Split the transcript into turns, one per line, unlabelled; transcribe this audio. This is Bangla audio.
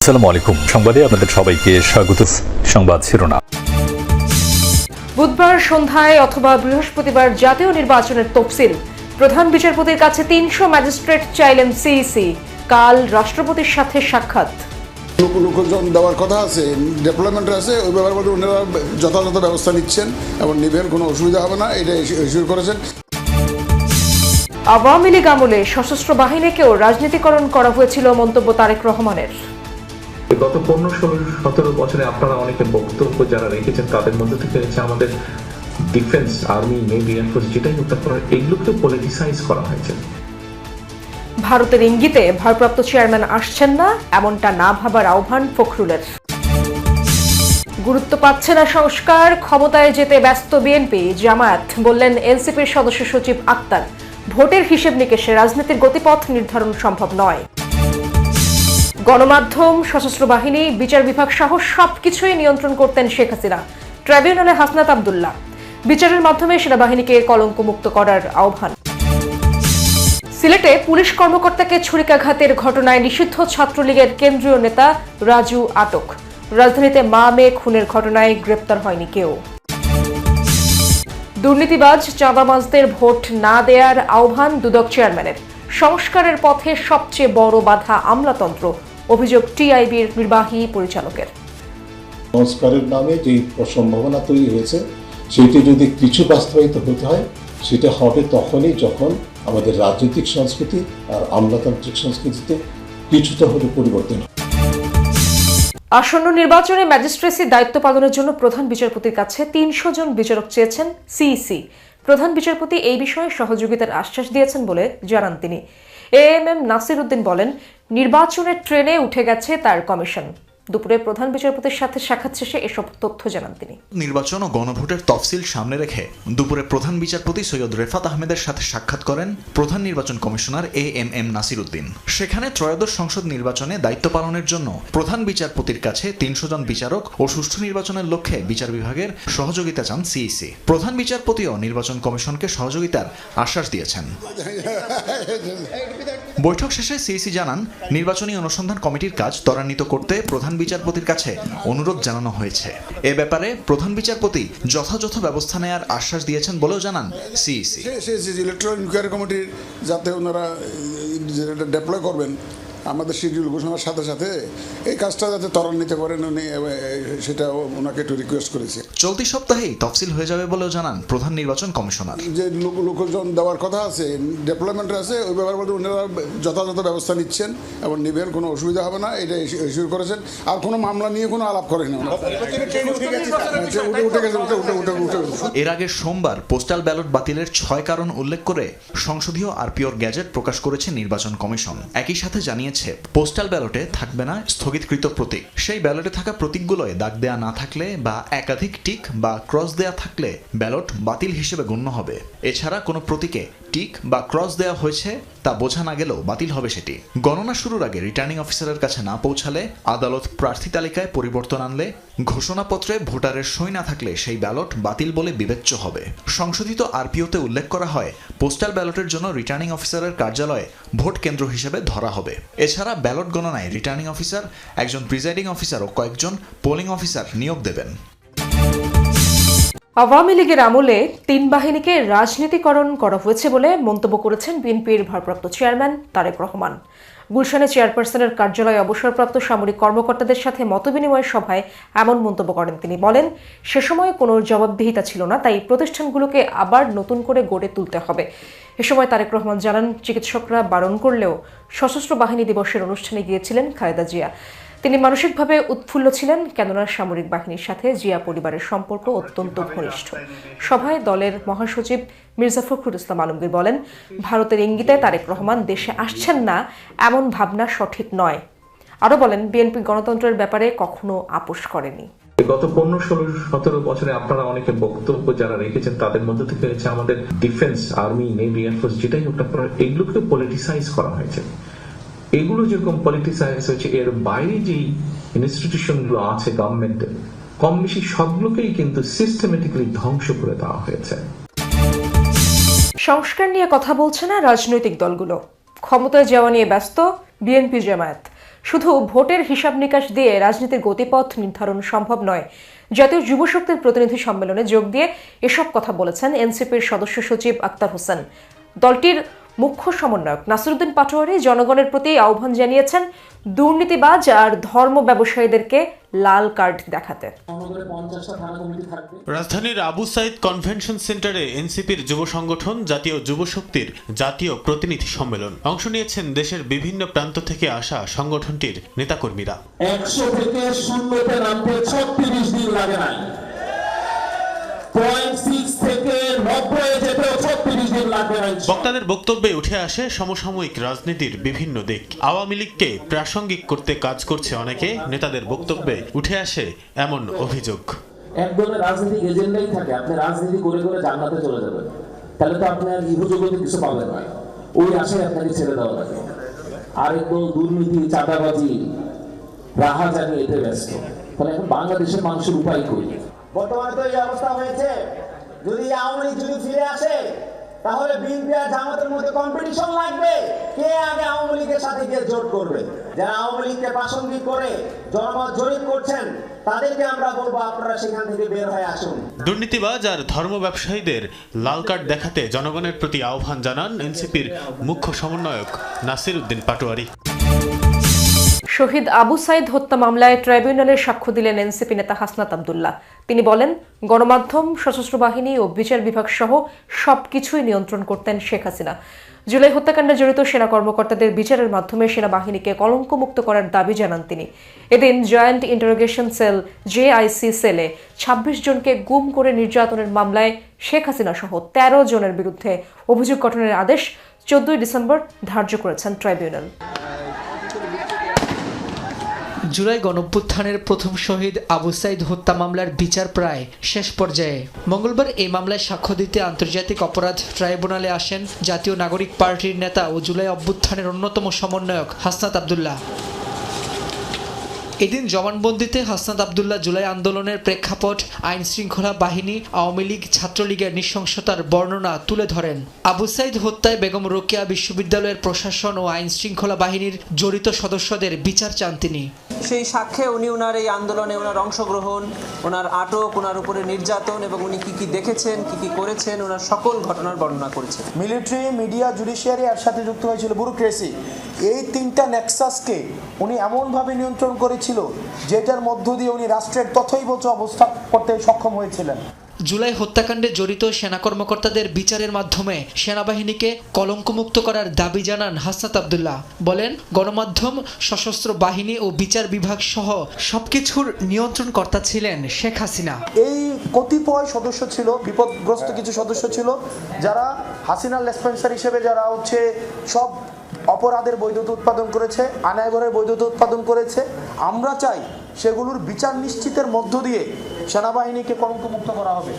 আসসালামু আলাইকুম। সংবাদে আপনাদের সবাইকে স্বাগত। সংবাদ শিরোনাম।
বুধবার সন্ধ্যায় অথবা বৃহস্পতিবার জাতীয় নির্বাচনের তফসিল। প্রধান বিচারপতির কাছে ৩০০ ম্যাজিস্ট্রেট চাইলেন সিইসি। কাল রাষ্ট্রপতির সাথে সাক্ষাৎ।
লোকজন দেওয়ার কথা আছে, ডেভেলপমেন্ট আছে, ওই ব্যাপারে ওনারা যথাযথ ব্যবস্থা নিচ্ছেন এবং নিবেন, কোনো অসুবিধা হবে না, এটা ইস্যু করেছেন।
আওয়ামী লীগ আমলে সশস্ত্র বাহিনীকেও রাজনীতিকরণ করা হয়েছিল, মন্তব্য তারেক রহমানের।
গত 15-17 বছরে আপনারা অনেকে বক্তব্য যারা রেখেছেন তাদের মধ্যে থেকে হচ্ছে আমাদের ডিফেন্স, আর্মি, নেভি, এয়ারফোর্স যেটাই উত্তর করা এগুলোকে পলিটিসাইজ করা হয়েছে।
ভারতের ইঙ্গিতে ভারপ্রাপ্ত চেয়ারম্যান আসছেন না, এমনটা না ভাবার আহ্বান ফখরুলের। গুরুত্ব পাচ্ছে না সংস্কার, ক্ষমতায় যেতে ব্যস্ত বিএনপি জামায়াত, বললেন এনসিপির সদস্য সচিব আক্তার। ভোটের হিসেব নিকেশে রাজনীতির গতিপথ নির্ধারণ সম্ভব নয়। গণমাধ্যম, সশস্ত্র বাহিনী, বিচার বিভাগ সহ সবকিছুই নিয়ন্ত্রণ করতেন শেখ হাসিনা। ট্রাইব্যুনালে হাসনাত আব্দুল্লাহ। বিচারের মাধ্যমে সেনাবাহিনীকে কলঙ্কমুক্ত করার আহ্বান। সিলেটে পুলিশ কর্মকর্তাকে ছুরিকাঘাতের ঘটনায় নিষিদ্ধ ছাত্রলীগের কেন্দ্রীয় নেতা রাজু আটক। রাজধানীতে মা মেয়ে খুনের ঘটনায় গ্রেপ্তার হয়নি কেউ। দুর্নীতিবাজ চাঁদাবাজদের ভোট না দেয়ার আহ্বান দুদক চেয়ারম্যানের। সংস্কারের পথে সবচেয়ে বড় বাধা আমলাতন্ত্র, অভিযোগ টিআইবির নির্বাহী পরিচালকের।
সংস্কারের নামে যে সম্ভাবনা তৈরি হয়েছে সেটি যদি কিছু বাস্তবায়িত হতে হয়, সেটা হবে তখনই যখন আমাদের রাজনৈতিক সংস্কৃতি আর আমলাতান্ত্রিক সংস্কৃতিতে কিছুটা হলে পরিবর্তন।
আসন্ন নির্বাচনে ম্যাজিস্ট্রেসি দায়িত্ব পালনের জন্য প্রধান বিচারপতির কাছে ৩০০ জন বিচারক চেয়েছেন সিইসি। প্রধান বিচারপতি এই বিষয়ে সহযোগিতার আশ্বাস দিয়েছেন বলে জানান তিনি। এএমএম নাসির উদ্দিন বলেন, নির্বাচনের ট্রেনে উঠে গেছে তার কমিশন। দুপুরে প্রধান বিচারপতির সাথে সাক্ষাৎ শেষে এসব তথ্য জানান তিনি।
নির্বাচন ও গণভোটের তফসিল সামনে রেখে দুপুরে প্রধান বিচারপতি সৈয়দ রেফাত আহমেদের সাথে সাক্ষাৎ করেন প্রধান নির্বাচন কমিশনার এএমএম নাসির উদ্দিন। সেখানে ত্রয়োদশ সংসদ নির্বাচনে দায়িত্ব পালনের জন্য প্রধান বিচারপতির কাছে ৩০০ জন বিচারক ও সুষ্ঠু নির্বাচনের লক্ষ্যে বিচার বিভাগের সহযোগিতা চান সিইসি। প্রধান বিচারপতিও নির্বাচন কমিশনকে সহযোগিতার আশ্বাস দিয়েছেন। বৈঠক শেষে সিইসি জানান, নির্বাচনী অনুসন্ধান কমিটির কাজ ত্বরান্বিত করতে প্রধান বিচারপতির কাছে অনুরোধ জানানো হয়েছে। এ ব্যাপারে প্রধান বিচারপতি যথাযথ ব্যবস্থা নেওয়ার আশ্বাস দিয়েছেন বলেও জানান সিইসি।
ইলেকট্রাল ইনকোয়ারি কমিটির যাতে ওনারা ডেপ্লয় করবেন আমাদের শিডিউল ঘোষণার সাথে সাথে এই কাজটা যাতে ত্বরান্বিত করেন উনি, সেটা ওনাকে একটু রিকোয়েস্ট করেছে।
চলতি সপ্তাহেই তফসিল হয়ে যাবে বলেও জানান প্রধান নির্বাচন কমিশনার।
যে লোকজন দেওয়ার কথা আছে, ডেভেলপমেন্ট আছে, ওই ব্যাপারে ওনারা যথাযথ ব্যবস্থা নিচ্ছেন এবং নিবেন, কোনো অসুবিধা হবে না, এটা ইস্যু করেছেন। আর কোনো মামলা নিয়ে কোনো আলাপ করেন না।
এর আগে সোমবার পোস্টাল ব্যালট বাতিলের ৬ কারণ উল্লেখ করে সংসদীয় আরপিওর গ্যাজেট প্রকাশ করেছে নির্বাচন কমিশন। একই সাথে জানিয়েছে, পোস্টাল ব্যালটে থাকবে না স্থগিতকৃত প্রতীক। সেই ব্যালটে থাকা প্রতীকগুলোয় দাগ দেয়া না থাকলে বা একাধিক টিক বা ক্রস দেয়া থাকলে ব্যালট বাতিল হিসেবে গণ্য হবে। এছাড়া কোনো প্রতীকে টিক বা ক্রস দেওয়া হয়েছে তা বোঝা না গেলেও বাতিল হবে সেটি। গণনা শুরুর আগে রিটার্নিং অফিসারের কাছে না পৌঁছালে, আদালত প্রার্থী তালিকায় পরিবর্তন আনলে, ঘোষণাপত্রে ভোটারের সই না থাকলে সেই ব্যালট বাতিল বলে বিবেচ্য হবে। সংশোধিত আরপিওতে উল্লেখ করা হয়, পোস্টাল ব্যালটের জন্য রিটার্নিং অফিসারের কার্যালয়ে ভোট কেন্দ্র হিসেবে ধরা হবে। এছাড়া ব্যালট গণনায় রিটার্নিং অফিসার, একজন প্রিজাইডিং অফিসার ও কয়েকজন পোলিং অফিসার নিয়োগ দেবেন।
আওয়ামী লীগের আমলে ৩ বাহিনীকে রাজনীতিকরণ করা হয়েছে বলে মন্তব্য করেছেন বিএনপির ভারপ্রাপ্ত চেয়ারম্যান তারেক রহমান। গুলশানে চেয়ারপারসনের কার্যালয়ে অবসরপ্রাপ্ত সামরিক কর্মকর্তাদের সাথে মতবিনিময় সভায় এমন মন্তব্য করেন তিনি। বলেন, সে সময় কোনো জবাবদিহিতা ছিল না, তাই প্রতিষ্ঠানগুলোকে আবার নতুন করে গড়ে তুলতে হবে। এ সময় তারেক রহমান জানান, চিকিৎসকরা বারণ করলেও সশস্ত্র বাহিনী দিবসের অনুষ্ঠানে গিয়েছিলেন খালেদা জিয়া। তিনি মানসিকভাবে উৎফুল্ল ছিলেন, কেননা সামরিক বাহিনীর সাথে জিয়া পরিবারের সম্পর্ক অত্যন্ত ঘনিষ্ঠ। সভায় দলের মহাসচিব মির্জা ফখরুল ইসলাম আলমগীর বলেন, ভারতের ইঙ্গিতে তারেক রহমান দেশে আসছেন না, এমন ভাবনা সঠিক নয়। আরও বলেন, বিএনপি গণতন্ত্রের ব্যাপারে কখনো আপোষ করেনি।
গত 15-17 বছরে আপনারা অনেকে বক্তব্য যারা রেখেছেন তাদের মধ্যে থেকে হচ্ছে আমাদের ডিফেন্স, আর্মি, নেভি, এয়ারফোর্স যেটাই উত্তর করা এগুলোকে পলিটিসাইজ করা হয়েছে। এগুলো যেরকম পলিটিসাইজ হয়েছে, এর বাইরে যেই ইনস্টিটিউশনগুলো আছে গভর্নমেন্টের, কম বেশি সবগুলোকেই কিন্তু সিস্টেমেটিক্যালি ধ্বংস করে দেওয়া হয়েছে।
সংস্কার নিয়ে কথা বলছে না রাজনৈতিক দলগুলো, ক্ষমতায় যাওয়া নিয়ে ব্যস্ত বিএনপি জামায়াত। শুধু ভোটের হিসাব নিকাশ দিয়ে রাজনীতির গতিপথ নির্ধারণ সম্ভব নয়। জাতীয় যুব শক্তির প্রতিনিধি সম্মেলনে যোগ দিয়ে এসব কথা বলেছেন এনসিপির সদস্য সচিব আক্তার হোসেন। দলটির মুখ্য সমন্বয়ক নাসিরউদ্দিন পাটোয়ারি জনগণের প্রতি আহ্বান জানিয়েছেন দুর্নীতিবাজ আর ধর্ম ব্যবসায়ীদেরকে লাল কার্ড দেখাতে।
রাজধানীর আবু সাইদ কনভেনশন সেন্টারে এনসিপির যুব সংগঠন জাতীয় যুব শক্তির জাতীয় প্রতিনিধি সম্মেলন। অংশ নিয়েছেন দেশের বিভিন্ন প্রান্ত থেকে আসা সংগঠনটির নেতাকর্মীরা।
100 থেকে 0-তে নামতে 36 দিন লাগে নাই, 0.6 থেকে 90 যেতেও 36 দিন লাগবে না।
বক্তাদের বক্তব্যে উঠে আসে সমসাময়িক রাজনীতির বিভিন্ন দিক। আওয়ামী লীগকে প্রাসঙ্গিক করতে কাজ করছে অনেকে। নেতাদের বক্তব্যে উঠে আসে এমন অভিযোগ।
এক ধরনের রাজনৈতিক এজেন্ডাই থাকে, আপনি রাজনীতি করে করে জান্নাতে চলে যাবেন, তাহলে তো আপনার ইহজগতে কিছু পাবেন না, ওই আশায় আপনাকে ছেড়ে দেওয়া লাগে। আরেকদল দুর্নীতি, চাঁদাবাজি, রাহাজানি এতে ব্যস্ত। তাহলে এখন বাংলাদেশের মানুষের উপায় করি।
বর্তমানে তো এই অবস্থা হয়েছে, যদি আওয়ামী লীগ যদি ফিরে আসে তাহলে বিএনপি আর জামাতের মধ্যে কম্পিটিশন লাগবে, কে আগে আওয়ামী লীগের সাথে গিয়ে জোট করবে। যারা আওয়ামী লীগকে প্রাসঙ্গিক করে জনমত জরিপ করছেন তাদেরকে আমরা বলবো আপনারা সেখান থেকে বের হয়ে আসুন।
দুর্নীতিবাজ আর ধর্ম ব্যবসায়ীদের লাল কার্ড দেখাতে জনগণের প্রতি আহ্বান জানান এনসিপির মুখ্য সমন্বয়ক নাসিরউদ্দিন পাটোয়ারি।
শহীদ আবু সাইদ হত্যা মামলায় ট্রাইব্যুনালে সাক্ষ্য দিলেন এনসিপি নেতা হাসনাত আব্দুল্লাহ। তিনি বলেন, গণমাধ্যম, সশস্ত্র বাহিনী ও বিচার বিভাগ সহ সবকিছুই নিয়ন্ত্রণ করতেন শেখ হাসিনা। জুলাই হত্যাকাণ্ডে জড়িত সেনা কর্মকর্তাদের বিচারের মাধ্যমে সেনাবাহিনীকে কলঙ্কমুক্ত করার দাবি জানান তিনি। এদিন জয়েন্ট ইন্টারোগেশন সেল জেআইসি সেলে ২৬ জনকে গুম করে নির্যাতনের মামলায় শেখ হাসিনা সহ ১৩ জনের বিরুদ্ধে অভিযোগ গঠনের আদেশ ১৪ ডিসেম্বর ধার্য করেছেন ট্রাইব্যুনাল।
জুলাই গণঅভ্যুত্থানের প্রথম শহীদ আবু সাইদ হত্যা মামলার বিচার প্রায় শেষ পর্যায়ে। মঙ্গলবার এই মামলায় সাক্ষ্য দিতে আন্তর্জাতিক অপরাধ ট্রাইব্যুনালে আসেন জাতীয় নাগরিক পার্টির নেতা ও জুলাই অভ্যুত্থানের অন্যতম সমন্বয়ক হাসনাত আব্দুল্লাহ। এদিন জবানবন্দিতে হাসনাত আব্দুল্লাহ জুলাই আন্দোলনের প্রেক্ষাপট, আইন শৃঙ্খলা বাহিনী, আওয়ামী লীগ, ছাত্রলীগের নৃশংসতার বর্ণনা তুলে ধরেন। আবু সাইদ হত্যায় বেগম রোকেয়া বিশ্ববিদ্যালয়ের প্রশাসন ও আইন শৃঙ্খলা বাহিনীর জড়িত সদস্যদের বিচার চান তিনি।
সেই সাক্ষ্যে উনি ওনার এই আন্দোলনে ওনার অংশগ্রহণ, ওনার আটক, ওনার উপরে নির্যাতন এবং উনি কি কি দেখেছেন, কি কি করেছেন, ওনার সকল ঘটনার বর্ণনা করেছেন।
মিলিটারি, মিডিয়া, জুডিশিয়ারি এর সাথে যুক্ত হয়েছিল ব্যুরোক্রেসি। এই তিনটা নেক্সাসকে উনি এমনভাবে নিয়ন্ত্রণ করেছিল যেটার মধ্য দিয়ে উনি রাষ্ট্রের তথৈবচ অবস্থা করতে সক্ষম হয়েছিলেন।
জুলাই হত্যাকাণ্ডে জড়িত সেনা কর্মকর্তাদের বিচারের মাধ্যমে সেনাবাহিনীকে কলঙ্কমুক্ত করার দাবি জানান হাসনাত আব্দুল্লাহ। বলেন, গণমাধ্যম, সশস্ত্র বাহিনী ও বিচার বিভাগ সহ সবকিছুর নিয়ন্ত্রণকর্তা ছিলেন শেখ হাসিনা।
এই কতিপয় সদস্য ছিল, বিপদগ্রস্ত কিছু সদস্য ছিল যারা হাসিনার লেসপেন্সার হিসেবে যারা সব অপরাধের বৈধতা উৎপাদন করেছে, আনায়গরের বৈধতা উৎপাদন করেছে। আমরা চাই সেগুলোর বিচার নিশ্চিতের মধ্য দিয়ে সেনাবাহিনীকে কলঙ্কমুক্ত করা হবে।